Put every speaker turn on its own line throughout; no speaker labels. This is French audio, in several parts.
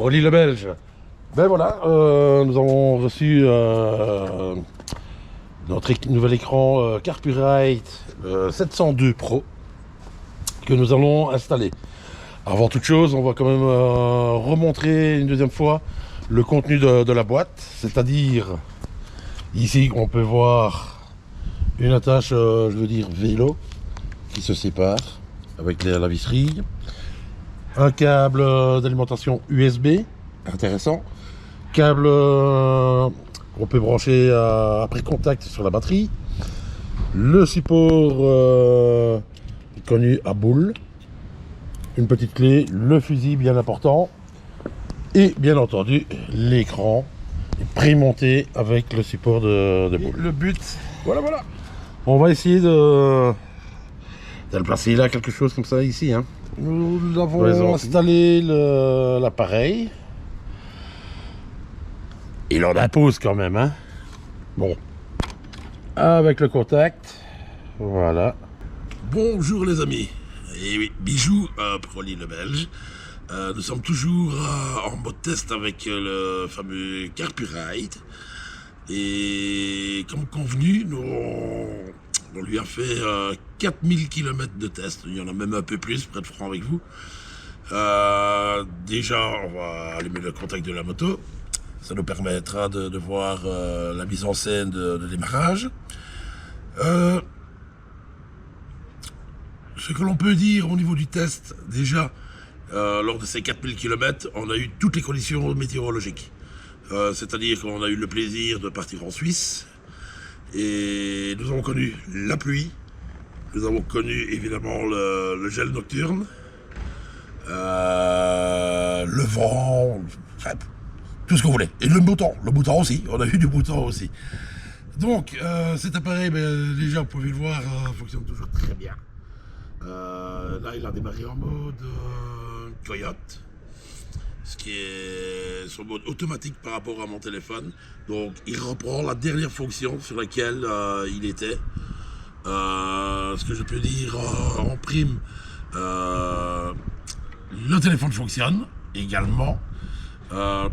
Broly le Belge. Ben voilà, nous avons reçu notre nouvel écran Carpurite 702 Pro que nous allons installer. Avant toute chose, on va quand même remontrer une deuxième fois le contenu de la boîte, c'est-à-dire ici on peut voir une attache, je veux dire vélo, qui se sépare avec la visserie, un câble d'alimentation USB, intéressant, câble qu'on peut brancher après contact sur la batterie, le support connu à boule, une petite clé, le fusil bien important et bien entendu l'écran prémonté avec le support de boule.
Le but,
Voilà. On va essayer de le placer là, quelque chose comme ça ici. Hein.
nous avons
installé l'appareil. Il en impose quand même. Hein. Bon. Avec le contact. Voilà. Bonjour les amis. Et oui, bijou Broly le Belge. Nous sommes toujours en mode test avec le fameux Carpurite. Et comme convenu, on lui a fait 4000 km de test. Il y en a même un peu plus, pour être franc avec vous. Déjà, on va allumer le contact de la moto. Ça nous permettra de voir la mise en scène de démarrage. Ce que l'on peut dire au niveau du test, déjà, lors de ces 4000 km, on a eu toutes les conditions météorologiques. C'est-à-dire qu'on a eu le plaisir de partir en Suisse et nous avons connu la pluie, nous avons connu évidemment le gel nocturne, le vent, enfin, tout ce qu'on voulait. Et le beau temps aussi, on a eu du beau temps aussi. Donc cet appareil, déjà vous pouvez le voir, fonctionne toujours très bien. Là il a démarré en mode Coyote. Ce qui est son mode automatique par rapport à mon téléphone. Donc il reprend la dernière fonction sur laquelle il était. Ce que je peux dire en prime, le téléphone fonctionne également.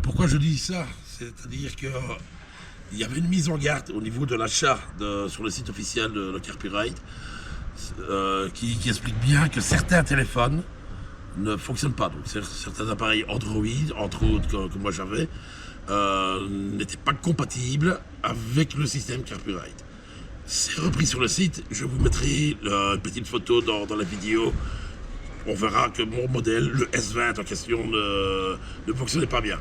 Pourquoi je dis ça? C'est-à-dire que il y avait une mise en garde au niveau de l'achat sur le site officiel de Carpurite qui explique bien que certains téléphones ne fonctionne pas. Donc certains appareils Android, entre autres que moi j'avais, n'étaient pas compatibles avec le système Carpurite. C'est repris sur le site, je vous mettrai une petite photo dans la vidéo. On verra que mon modèle, le S20 en question, ne fonctionnait pas bien.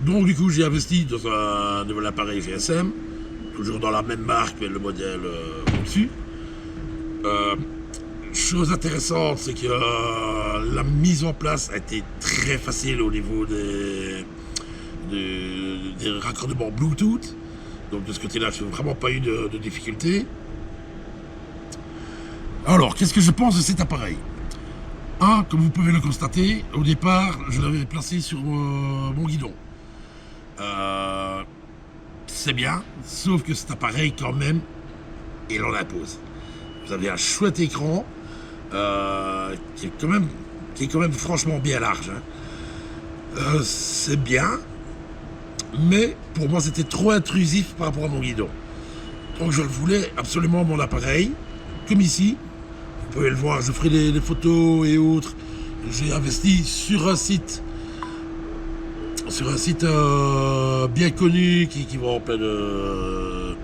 Donc du coup j'ai investi dans un nouvel appareil GSM, toujours dans la même marque mais le modèle au-dessus. Chose intéressante, c'est que la mise en place a été très facile au niveau des raccordements Bluetooth. Donc de ce côté-là, je n'ai vraiment pas eu de difficulté. Alors, qu'est-ce que je pense de cet appareil? Comme vous pouvez le constater, au départ, je l'avais placé sur mon guidon. C'est bien, sauf que cet appareil, quand même, il en impose. Vous avez un chouette écran. Qui est quand même franchement bien large. Hein. C'est bien, mais pour moi c'était trop intrusif par rapport à mon guidon. Donc je voulais absolument mon appareil, comme ici. Vous pouvez le voir, je ferai des photos et autres. J'ai investi sur un site bien connu qui vend plein de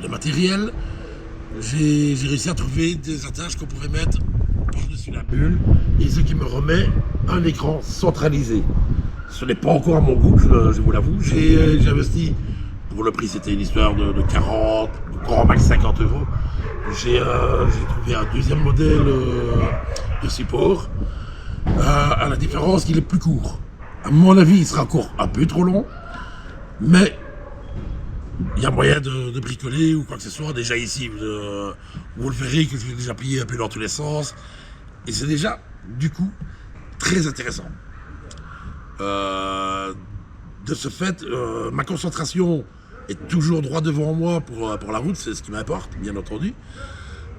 matériel. J'ai réussi à trouver des attaches qu'on pouvait mettre par-dessus la bulle et ce qui me remet un écran centralisé. Ce n'est pas encore à mon goût, je vous l'avoue. J'ai investi, pour le prix c'était une histoire de 40, grand max 50 euros. J'ai trouvé un deuxième modèle de support, à la différence qu'il est plus court. À mon avis, il sera encore un peu trop long, mais il y a moyen de bricoler ou quoi que ce soit. Déjà ici, vous le verrez que je l'ai déjà plié un peu dans tous les sens. Et c'est déjà, du coup, très intéressant. De ce fait, ma concentration est toujours droit devant moi pour la route, c'est ce qui m'importe, bien entendu.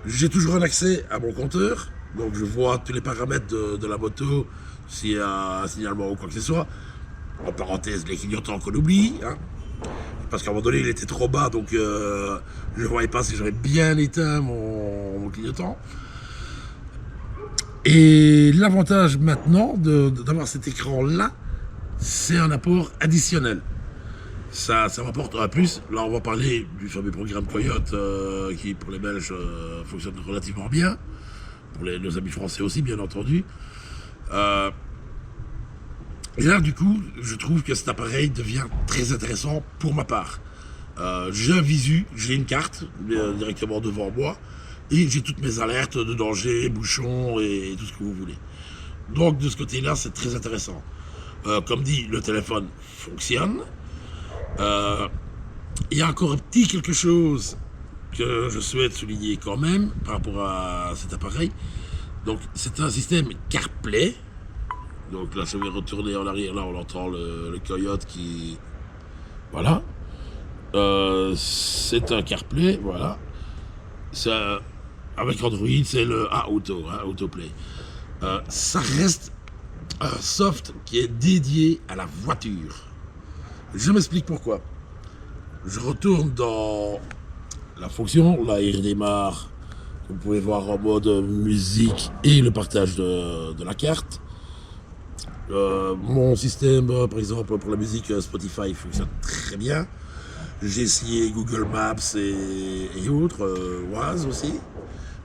J'ai toujours un accès à mon compteur, donc je vois tous les paramètres de la moto, s'il y a un signalement ou quoi que ce soit. En parenthèse, les clignotants qu'on oublie, hein, parce qu'à un moment donné, il était trop bas, donc je ne voyais pas si j'aurais bien éteint mon clignotant. Et l'avantage maintenant d'avoir cet écran-là, c'est un apport additionnel. Ça m'apporte un plus. Là, on va parler du fameux programme Coyote qui, pour les Belges, fonctionne relativement bien. Pour nos amis français aussi, bien entendu. Et là, du coup, je trouve que cet appareil devient très intéressant pour ma part. J'ai un visu, j'ai une carte directement devant moi, et j'ai toutes mes alertes de danger, bouchons et tout ce que vous voulez. Donc, de ce côté-là, c'est très intéressant. Comme dit, le téléphone fonctionne. Il y a encore un petit quelque chose que je souhaite souligner quand même par rapport à cet appareil. Donc, c'est un système CarPlay. Donc là, je vais retourner en arrière. Là, on entend le Coyote qui... Voilà. C'est un CarPlay, voilà. Ça, avec Android, c'est le Auto, hein, Autoplay. Ça reste un soft qui est dédié à la voiture. Je m'explique pourquoi. Je retourne dans la fonction. Là, il redémarre. Vous pouvez voir en mode musique et le partage de la carte. Mon système, par exemple, pour la musique Spotify fonctionne très bien. J'ai essayé Google Maps et autres, Waze aussi,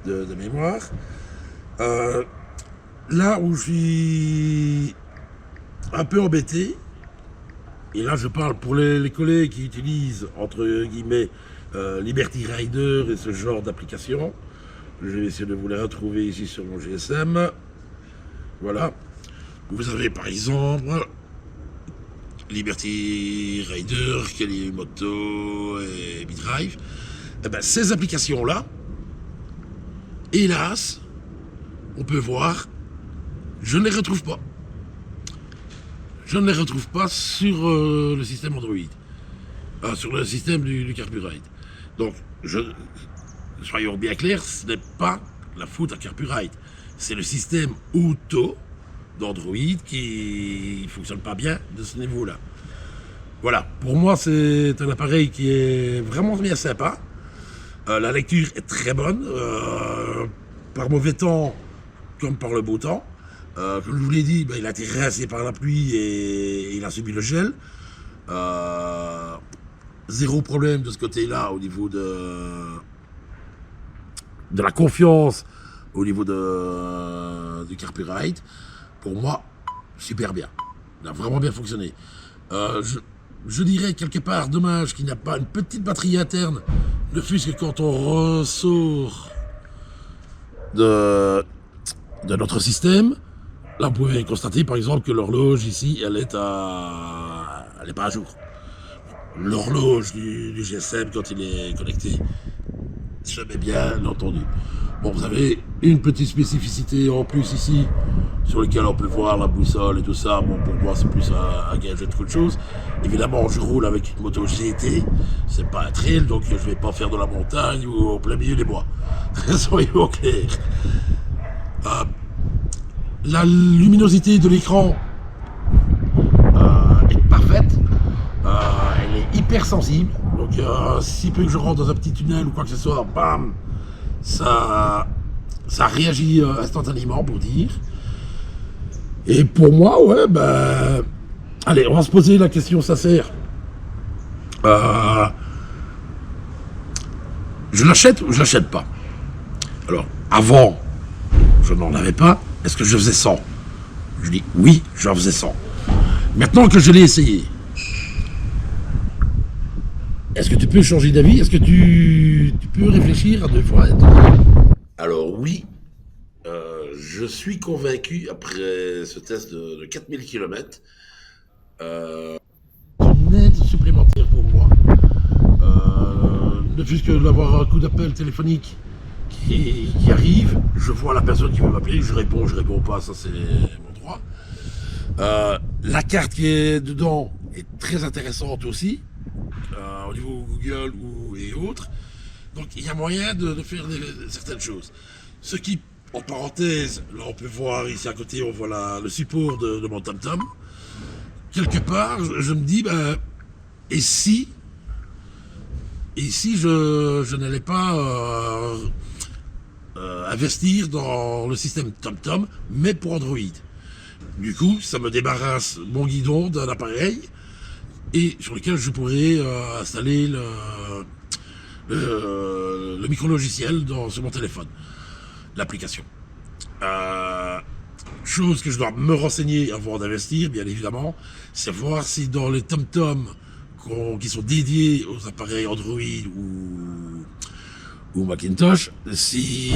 de mémoire. Là où je suis un peu embêté, et là je parle pour les collègues qui utilisent, entre guillemets, Liberty Rider et ce genre d'application. Je vais essayer de vous les retrouver ici sur mon GSM. Voilà. Vous avez par exemple Liberty Rider, Kelly Moto et BitDrive. Eh ben, ces applications-là, hélas, on peut voir, je ne les retrouve pas. Je ne les retrouve pas sur le système Android, sur le système du Carpuride. Donc, soyons bien clairs, ce n'est pas la faute à Carpuride. C'est le système auto d'Android qui ne fonctionne pas bien de ce niveau-là. Voilà, pour moi c'est un appareil qui est vraiment bien sympa. La lecture est très bonne, par mauvais temps comme par le beau temps. Comme je vous l'ai dit, il a été rincé par la pluie et il a subi le gel. Zéro problème de ce côté-là au niveau de la confiance, au niveau du Carpuride. Pour moi, super bien. Il a vraiment bien fonctionné. Je dirais quelque part, dommage qu'il n'y a pas une petite batterie interne, ne fût-ce que quand on ressort de notre système. Là, vous pouvez constater, par exemple, que l'horloge ici, elle n'est pas à jour. L'horloge du GSM, quand il est connecté, se met bien entendu. Bon, vous avez une petite spécificité en plus ici, sur lequel on peut voir la boussole et tout ça. Bon, pour moi, c'est plus un gadget qu'autre chose. Évidemment, je roule avec une moto GT, c'est pas un trail, donc je vais pas faire de la montagne ou au plein milieu des bois. Soyons clairs. La luminosité de l'écran est parfaite. Elle est hyper sensible. Donc, si peu que je rentre dans un petit tunnel ou quoi que ce soit, bam, ça réagit instantanément, pour dire. Et pour moi, ouais, allez, on va se poser la question sincère. Je l'achète ou je l'achète pas? Alors, avant, je n'en avais pas. Est-ce que je faisais 100? Je dis oui, j'en faisais 100. Maintenant que je l'ai essayé, est-ce que tu peux changer d'avis? Est-ce que tu peux réfléchir à deux fois? Alors oui, je suis convaincu, après ce test de 4000 km, une aide supplémentaire pour moi. Ne fût-ce que d'avoir un coup d'appel téléphonique qui arrive, je vois la personne qui veut m'appeler, je réponds pas, ça c'est mon droit. La carte qui est dedans est très intéressante aussi, au niveau Google et autres. Donc il y a moyen de faire certaines choses. Ce qui En parenthèse, là on peut voir ici à côté, on voit le support de mon TomTom. Quelque part, je me dis, ben, et si je n'allais pas investir dans le système TomTom, mais pour Android. Du coup, ça me débarrasse mon guidon d'un appareil et sur lequel je pourrais installer le micro-logiciel sur mon téléphone, l'application. Chose que je dois me renseigner avant d'investir, bien évidemment, c'est voir si dans les TomTom qui sont dédiés aux appareils Android ou Macintosh, si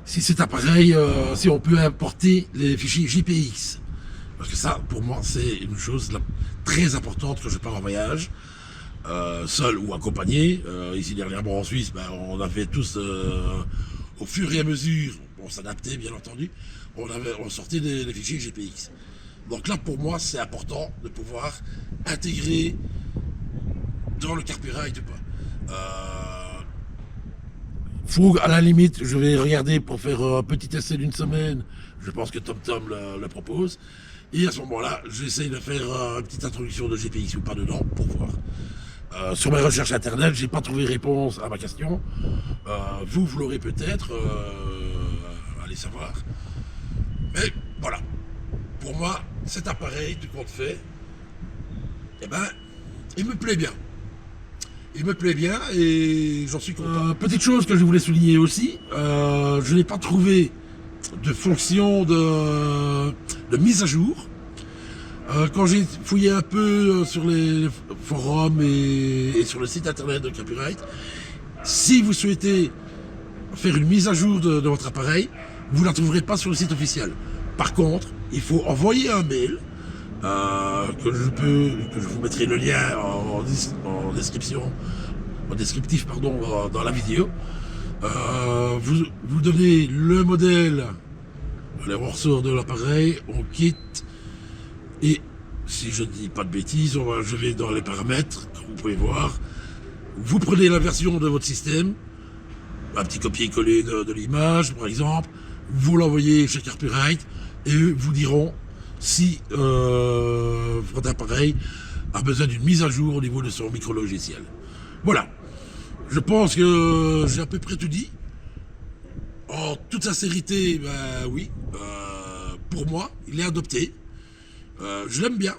cet appareil, si on peut importer les fichiers JPX. Parce que ça, pour moi, c'est une chose très importante quand je pars en voyage, seul ou accompagné. Ici, dernièrement en Suisse, ben, on avait tous, au fur et à mesure, on s'adaptait bien entendu, on sortait des fichiers GPX. Donc là, pour moi, c'est important de pouvoir intégrer dans le Carpurite ou pas. Faut, à la limite, je vais regarder pour faire un petit essai d'une semaine. Je pense que TomTom le propose. Et à ce moment-là, j'essaye de faire une petite introduction de GPX ou pas dedans pour voir. Sur mes recherches internet, j'ai pas trouvé réponse à ma question. Vous l'aurez peut-être, allez savoir. Mais voilà. Pour moi, cet appareil, tout compte fait, eh ben, il me plaît bien. Il me plaît bien et j'en suis content. Petite chose que je voulais souligner aussi, je n'ai pas trouvé de fonction de mise à jour. Quand j'ai fouillé un peu sur les forums et sur le site internet de Carpurite, si vous souhaitez faire une mise à jour de votre appareil, vous ne la trouverez pas sur le site officiel. Par contre, il faut envoyer un mail que je vous mettrai le lien en description, en descriptif pardon, dans la vidéo. Vous donnez le modèle, les morceaux de l'appareil, on quitte et si je ne dis pas de bêtises, je vais dans les paramètres, comme vous pouvez voir. Vous prenez la version de votre système, un petit copier-coller de l'image par exemple, vous l'envoyez chez Carpurite et eux vous diront si votre appareil a besoin d'une mise à jour au niveau de son micro-logiciel. Voilà, je pense que j'ai à peu près tout dit. En toute sincérité, ben oui, pour moi, il est adopté. Je l'aime bien.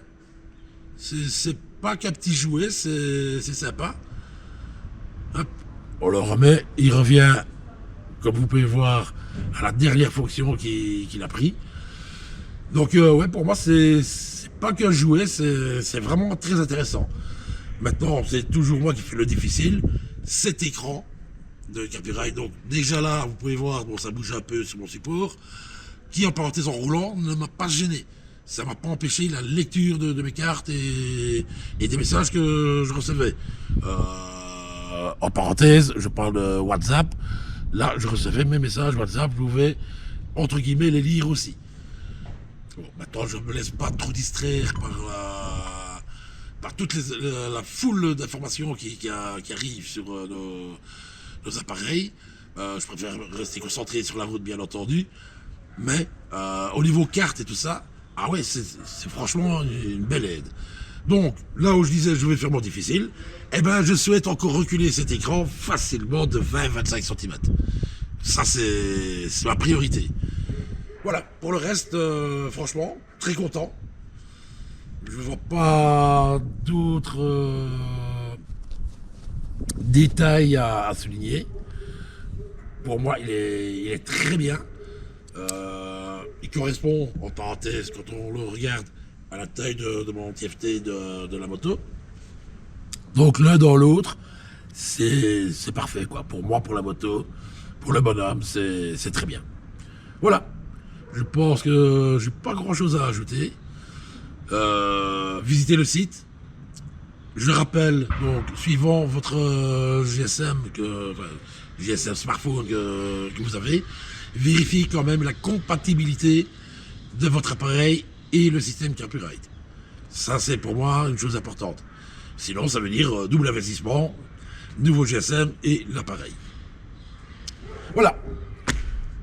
C'est pas qu'un petit jouet, c'est sympa. Hop, on le remet, il revient, comme vous pouvez voir, à la dernière fonction qu'il a pris. Donc ouais, pour moi, c'est pas qu'un jouet, c'est vraiment très intéressant. Maintenant, c'est toujours moi qui fais le difficile. Cet écran de Carpurite, donc déjà là, vous pouvez voir, bon, ça bouge un peu sur mon support, qui en parenthèse en roulant ne m'a pas gêné. Ça m'a pas empêché la lecture de mes cartes et des messages que je recevais. En parenthèse, je parle de WhatsApp. Là, je recevais mes messages WhatsApp, je pouvais, entre guillemets, les lire aussi. Bon, maintenant, je ne me laisse pas trop distraire par toute la foule d'informations qui arrivent sur nos appareils. Je préfère rester concentré sur la route, bien entendu. Mais au niveau carte et tout ça, ah ouais, c'est franchement une belle aide. Donc, là où je disais je vais faire mon difficile, eh ben, je souhaite encore reculer cet écran facilement de 20-25 cm. Ça, c'est ma priorité. Voilà, pour le reste, franchement, très content. Je ne vois pas d'autres détails à souligner. Pour moi, il est très bien. Il correspond, en parenthèse, quand on le regarde, à la taille de mon TFT de la moto. Donc l'un dans l'autre, c'est parfait, quoi. Pour moi, pour la moto, pour le bonhomme, c'est très bien. Voilà. Je pense que j'ai pas grand chose à ajouter. Visitez le site. Je rappelle, donc, suivant votre GSM smartphone que vous avez, vérifiez quand même la compatibilité de votre appareil et le système Carpurite. Ça, c'est pour moi une chose importante. Sinon, ça veut dire double investissement, nouveau GSM et l'appareil. Voilà.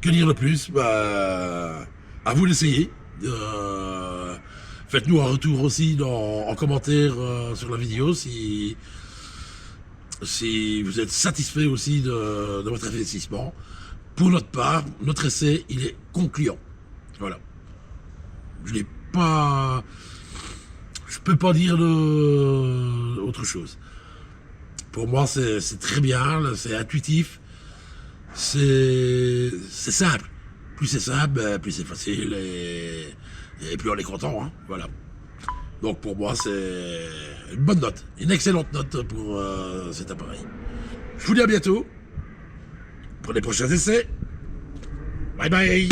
Que dire de plus? À vous d'essayer. Faites-nous un retour aussi en commentaire sur la vidéo si vous êtes satisfait aussi de votre investissement. Pour notre part, notre essai, il est concluant. Voilà. Je peux pas dire autre chose. Pour moi, c'est très bien, c'est intuitif, c'est simple. Plus c'est simple, plus c'est facile et plus on est content. Hein, voilà. Donc pour moi, c'est une bonne note, une excellente note pour cet appareil. Je vous dis à bientôt pour les prochains essais. Bye bye.